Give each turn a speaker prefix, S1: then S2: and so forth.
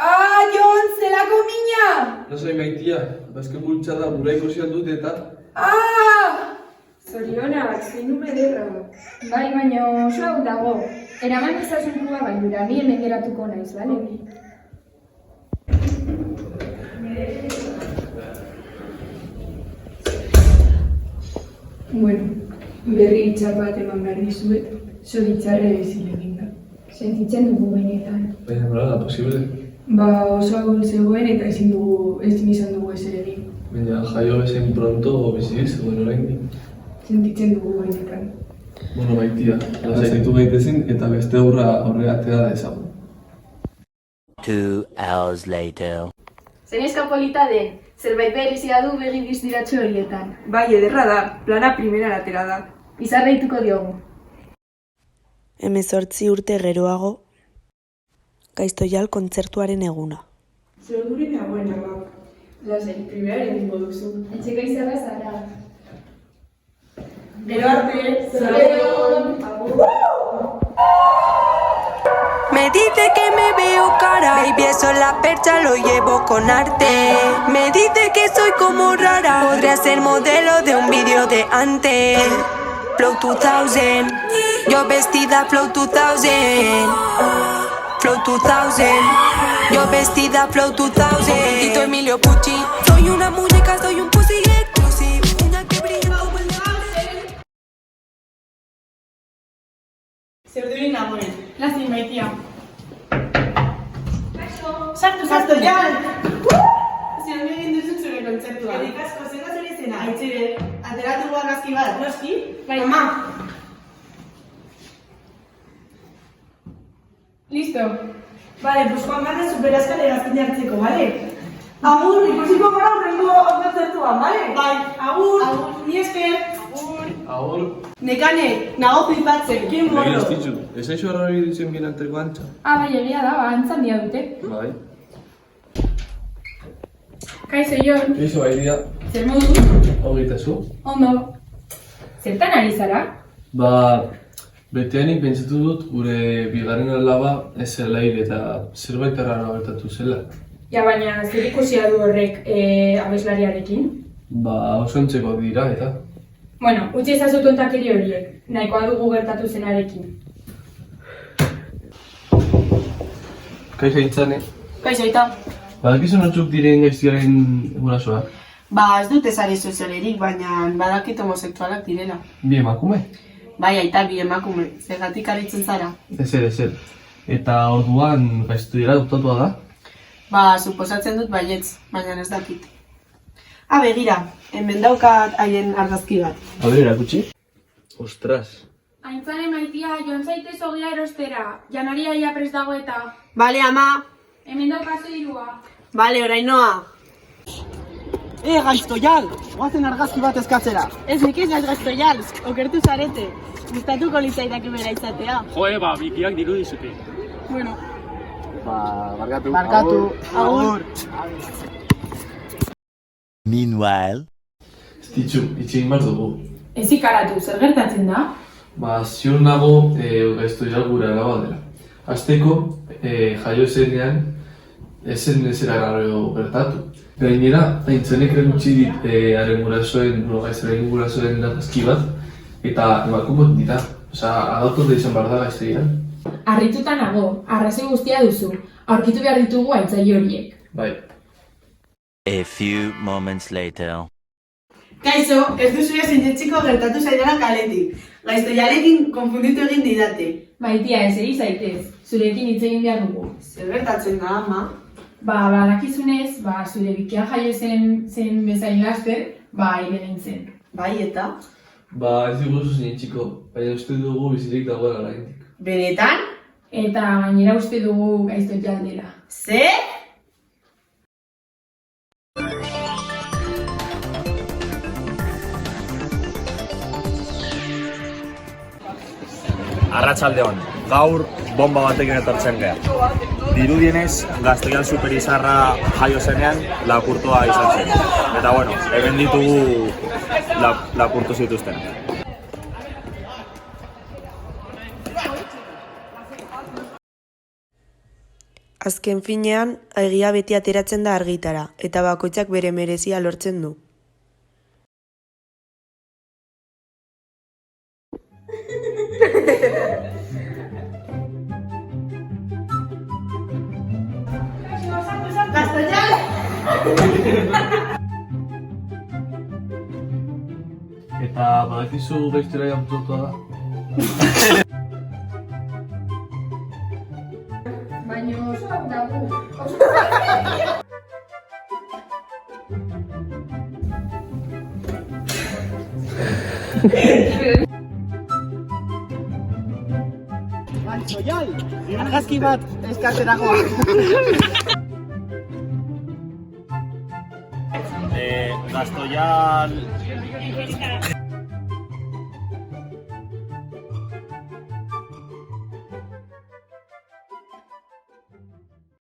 S1: Ah, Jon, zelako mina!
S2: Lasai maitia, bazken bultxada gura ikusi dut eta...
S1: Ah!
S3: Zorionak, zein ederra.
S4: Bai, baina oso hau dago. Eraman ezazun klua bainura, ni hemen geratuko naiz, bale?
S3: Bueno, berri itxar bat eman behar dizuet, zoditzarre bezile eginda.
S4: Sentitzen dugu benetan.
S2: Baina nola da, posible?
S3: Ba, oso agul zegoen eta ezin izan dugu ezer egin.
S2: Baina jaio bezain pronto bizi zegoen oraindik.
S3: Sentitzen dugu benetan.
S2: Bueno, maitia, lasaitu gaitezen eta beste aurrera atera dezagun.
S5: 2 hours later.
S4: Zenezka polita den, zerbait berezia du begi dizdiratxo horietan.
S3: Bai, ederra da, plana primera atera da.
S4: Izarreituko diogu.
S6: 18 urte geroago, Gaiztoial kontzertuaren eguna.
S3: Zer duri nagoen ama. Lasai, primeraren dingo duzu.
S4: Etxeko izarra zara.
S1: Gero arte, zorreon!
S6: Me dice que me veo cara, baby, eso en la percha lo llevo con arte. Me dice que soy como rara, podría ser modelo de un vídeo de antes. Flow 2000, yo vestida Flow 2000. Flow 2000, yo vestida Flow 2000. Bendito Emilio Pucci, soy una muñeca, soy un pussy exclusive. Una que brilla como el sol.
S1: Zer duri nagoen.
S4: Lasai maitia.
S1: Sartu, Jan! Zion egin duzu zure kontzertua. Erik asko, zer da zer izena? Aitzire, ateratu argazki bat, noski?
S4: Bai.
S1: Ama!
S4: Listo.
S1: Bale, pues joan gara superazkale gazten jartzeko, bale? Agur, ikusiko gara horrengo kontzertuan, bale? Bai, agur! Agur, ni esker!
S2: Agur.
S1: Nekane, nago flipatzen, kin
S2: Egin
S1: morro.
S2: ez ditzu, ez aixo harrari ditzen bien antreko antza?
S4: Ah, bai, egia da, antzan dia dute.
S2: Bai.
S4: Kaixo, Jon.
S2: Eixo bai dira,
S4: Zer modu?
S2: hogeita zu.
S4: Ondo. Zertan ari zara?
S2: Ba, beteanik pentsatu dut gure bigarren alaba ez zela hil eta zerbait arraro gertatu zela.
S4: Ja, baina zer ikusia du horrek abeslariarekin?
S2: Ba, oso entzekoak dira eta...
S4: Bueno, utzi ezazu tontakeri horiek, nahikoa dugu gertatu zenarekin.
S2: Kaixo intzane.
S1: Kaixo, eta?
S2: Badakizu nortzuk diren gaiztiaren gurasoak?
S1: Ba, ez dute sare sozialerik, baina badakit homoseksualak direla.
S2: Bi emakume?
S1: Bai, aita, bi emakume, zergatik aritzen zara.
S2: Ezer. Eta orduan gaiztu dira dutatua da?
S1: Ba, suposatzen dut baietz, baina ez dakit. Begira, hemen daukat haien argazki bat.
S2: A ber, erakutsi? Ostras.
S4: Aintzane maitia, Jon zaitez ogia erostera, janaria ia prest dago eta...
S1: Bale, ama!
S4: Hemen daukazu dirua.
S1: Bale, orainoa!
S7: Gaiztoial! Goazen argazki bat eskatzera!
S1: Ez nik ez naiz Gaiztoial, okertu zarete. Gustatuko litzaidake bera izatea.
S7: Joe, bikiak diru dizute.
S1: Bueno,
S7: Barkatu.
S1: agur!
S5: Meanwhile.
S2: Ez ditzu, itxegin behar dugu.
S4: Ez ikaratu, zer gertatzen da?
S2: Ba, ziur nago gaiztoial gure alaba dela. Azteko, jaio zenean, ezen ezera garro gertatu. Gainera, aintzanek erakutsi dit haren gurasoen, gaiztoialen gurasoen argazki bat, eta emakumeak dira. Osa, adautu da izan behar da gaiztoial.
S4: Harrituta nago, arrazoi guztia duzu, aurkitu behar ditugu aintzaile horiek.
S2: Bai.
S5: A few moments later.
S1: Kaixo, ez duzu ez sinetxiko gertatu zaidana kaletik. Gaiztoialekin konfunditu egin didate.
S4: Maitia, ez eri zaitez, zurekin hitz egin behar dugu.
S1: Zer gertatzen da, ama?
S4: Badakizunez, zure bikian jaio zen bezain laster, hile nintzen.
S1: Bai, eta?
S2: Ba, ez diguzu sinetxiko, baina uste dugu bizirik dagoela oraindik.
S1: Benetan?
S4: Eta gainera uste dugu Gaiztoial dela.
S1: Zer?
S8: Arratsaldeon, gaur bomba batekin etortzen geha. Dirudienez, Gaiztoial superizarra jaio zenean lapurtua izan zen. Eta bueno, hemen ditugu lapurtu zituzten.
S6: Azken finean, egia beti ateratzen da argitara, eta bakoitzak bere merezia lortzen du.
S2: Eta badakizu bestera jantuta da.
S3: Baina oso dago.
S7: Oial, argazki bat eskatzerakoa.
S8: Gastoial